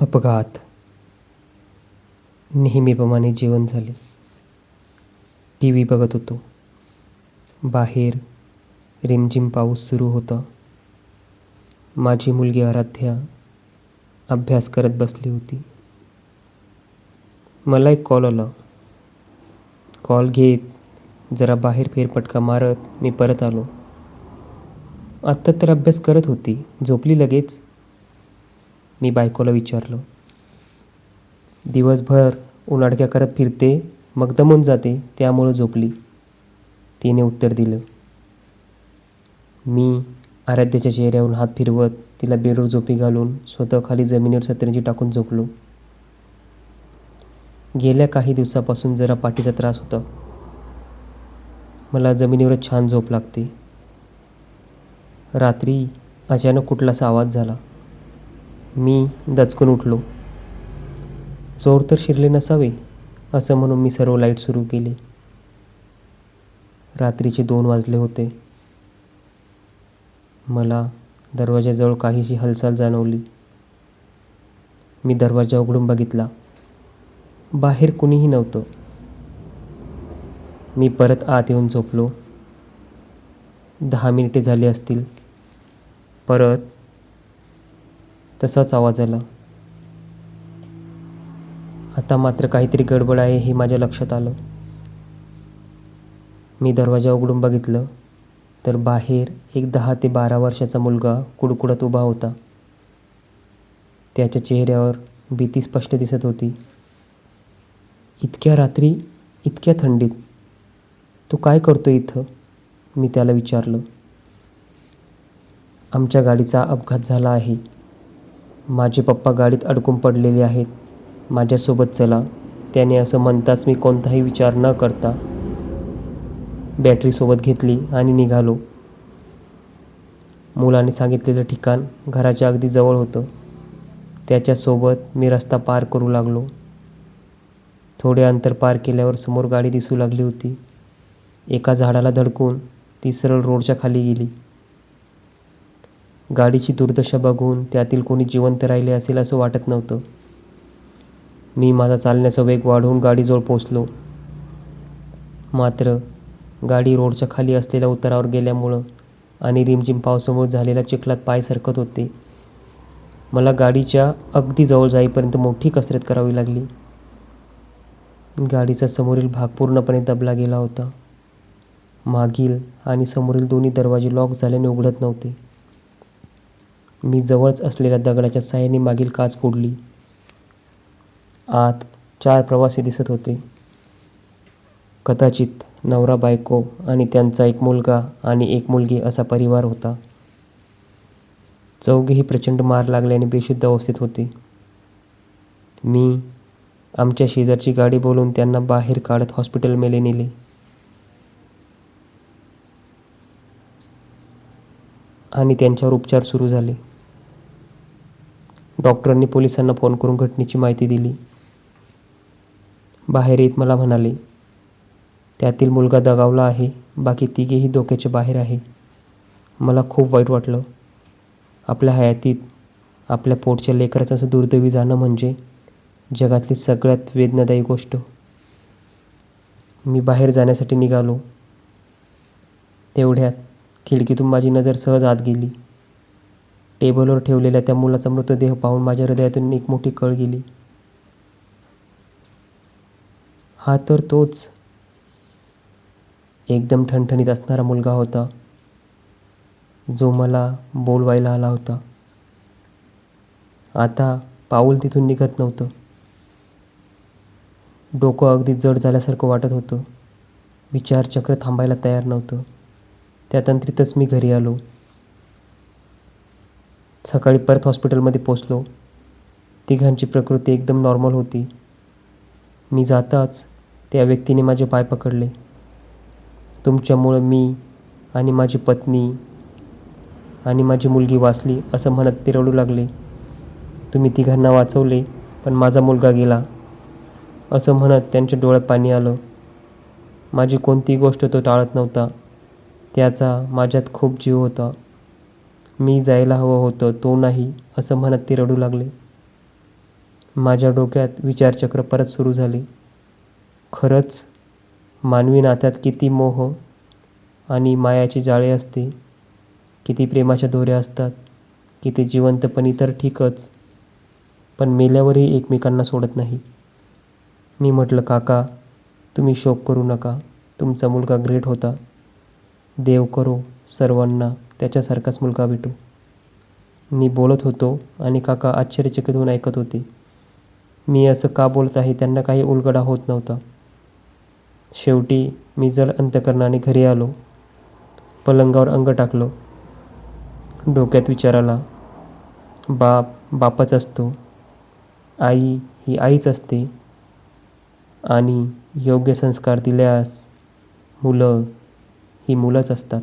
अपघात. नेहमीप्रमाणे जेवण झाले. टी व्ही बघत होतो. बाहेर रिमझिम पाऊस सुरू होता. माझी मुलगी आराध्या अभ्यास करत बसली होती. मला एक कॉल आला. कॉल घेत जरा बाहेर फेरफटका मारत मी परत आलो. आत्ता तर अभ्यास करत होती, झोपली लगेच? मी बायकोला विचारलं. दिवसभर उनाडक्या करत फिरते, मग दमून जाते, त्यामुळं झोपली, तिने उत्तर दिलं. मी आराध्याच्या चेहऱ्यावरून हात फिरवत तिला बेडवर झोपी घालून स्वतः खाली जमिनीवर सतरंजी टाकून झोपलो. गेल्या काही दिवसापासून जरा पाठीचा त्रास होता. मला जमिनीवरच छान झोप लागते. रात्री अचानक कुठलासा आवाज झाला. मी दचकून उठलो. चोर तर शिरले नसावे असं म्हणून मी सर्व लाईट सुरू केले. रात्रीचे 2 वाजले होते. मला दरवाजाजवळ काहीशी हालचाल जाणवली. मी दरवाजा उघडून बघितला. बाहेर कुणीही नव्हतं. मी परत आत येऊन झोपलो. 10 मिनिटे झाली असतील. परत तसाच आवाज आला. आता मात्र काहीतरी गडबड आहे हे माझ्या लक्षात आलं. मी दरवाजा उघडून बघितलं तर बाहेर एक 10 ते 12 वर्षाचा मुलगा कुडकुडत उभा होता. त्याच्या चेहऱ्यावर भीती स्पष्ट दिसत होती. इतक्या रात्री, इतक्या थंडीत तू काय करतो इथं? मी त्याला विचारलं. आमच्या गाडीचा अपघात झाला आहे. माझे पप्पा गाडीत अडकून पडलेले आहेत. माझ्यासोबत चला, त्याने असं म्हणताच मी कोणताही विचार न करता बॅटरीसोबत घेतली आणि निघालो. मुलाने सांगितलेलं ठिकाण घराच्या अगदी जवळ होतं. त्याच्यासोबत मी रस्ता पार करू लागलो. थोडे अंतर पार केल्यावर समोर गाडी दिसू लागली होती. एका झाडाला धडकून ती सरळ रोडच्या खाली गेली. गाडीची दुर्दशा बघून त्यातील कोणी जिवंत राहिले असेल असं वाटत नव्हतं. मी माझा चालण्याचा वेग वाढवून गाडीजवळ पोचलो. मात्र गाडी रोडच्या खाली असलेल्या उतारावर गेल्यामुळं आणि रिमझिम पावसामुळे झालेल्या चिखलात पाय सरकत होते. मला गाडीच्या अगदी जवळ जाईपर्यंत मोठी कसरत करावी लागली. गाडीचा समोरील भाग पूर्णपणे दबला गेला होता. मागील आणि समोरील दोन्ही दरवाजे लॉक झाल्याने उघडत नव्हते. मी जवळच असलेल्या दगडाच्या साहाय्याने मागील काच फोडली. आत 4 प्रवासी दिसत होते. कदाचित नवरा बायको आणि त्यांचा एक मुलगा आणि एक मुलगी असा परिवार होता. चौघेही प्रचंड मार लागल्याने बेशुद्ध अवस्थेत होते. मी आमच्या शेजारची गाडी बोलवून त्यांना बाहेर काढत हॉस्पिटलमध्ये नेले. आणि त्यांच्यावर उपचार सुरू झाले. डॉक्टरांनी पोलिसांना फोन करून घटनेची माहिती दिली. बाहेर येत मला म्हणाले, त्यातील मुलगा दगावला आहे, बाकी तिघेही धोक्याच्या बाहेर आहे. मला खूप वाईट वाटलं. आपल्या हयातीत आपल्या पोटच्या लेकराचं असं दुर्दैवी जाणं म्हणजे जगातली सगळ्यात वेदनादायी गोष्ट. मी बाहेर जाण्यासाठी निघालो. तेवढ्यात खिडकीतून माझी नजर सहज आत गेली. टेबलवर ठेवलेल्या त्या मुलाचा मृतदेह पाहून माझ्या हृदयातून एक मोठी कळ गेली. हा तर तोच एकदम ठणठणीत असणारा मुलगा होता, जो मला बोलवायला आला होता. आता पाऊल तिथून निघत नव्हतं. डोकं अगदी जड झाल्यासारखं वाटत होतं. विचारचक्र थांबायला तयार नव्हतं. त्या तंत्रीतच मी घरी आलो. सकाळी परत हॉस्पिटलमध्ये पोचलो. तिघांची प्रकृती एकदम नॉर्मल होती. मी जाताच त्या व्यक्तीने माझे पाय पकडले. तुमच्यामुळं मी आणि माझी पत्नी आणि माझी मुलगी वाचली असं म्हणत ते रडू लागले. तुम्ही तिघांना वाचवले, पण माझा मुलगा गेला असं म्हणत त्यांच्या डोळ्यात पाणी आलं. माझी कोणतीही गोष्ट तो टाळत नव्हता. त्याचा माझ्यात खूप जीव होता. मी जायला हवं होतं, तो नाही असं म्हणत ते रडू लागले. माझ्या डोक्यात विचारचक्र परत सुरू झाले. खरंच मानवी नात्यात किती मोह आणि मायाची जाळे असते, किती प्रेमाच्या दोऱ्या असतात, किती जिवंतपणी तर ठीकच, पण मेल्यावरही एकमेकांना सोडत नाही. मी म्हटलं, काका तुम्ही शोक करू नका, तुमचा मुलगा ग्रेट होता. देव करो सर्वांना त्याच्यासारखाच मुलगा भेटो. मी बोलत होतो आणि काका आश्चर्यचकित होऊन ऐकत होते. मी असं का बोलत आहे त्यांना काही उलगडा होत नव्हता. शेवटी मी जड अंतकरणाने घरी आलो. पलंगावर अंग टाकलं. डोक्यात विचार आला, बाप बापच असतो, आई ही आईच असते आणि योग्य संस्कार दिल्यास मुलं ही मुलंच असतात.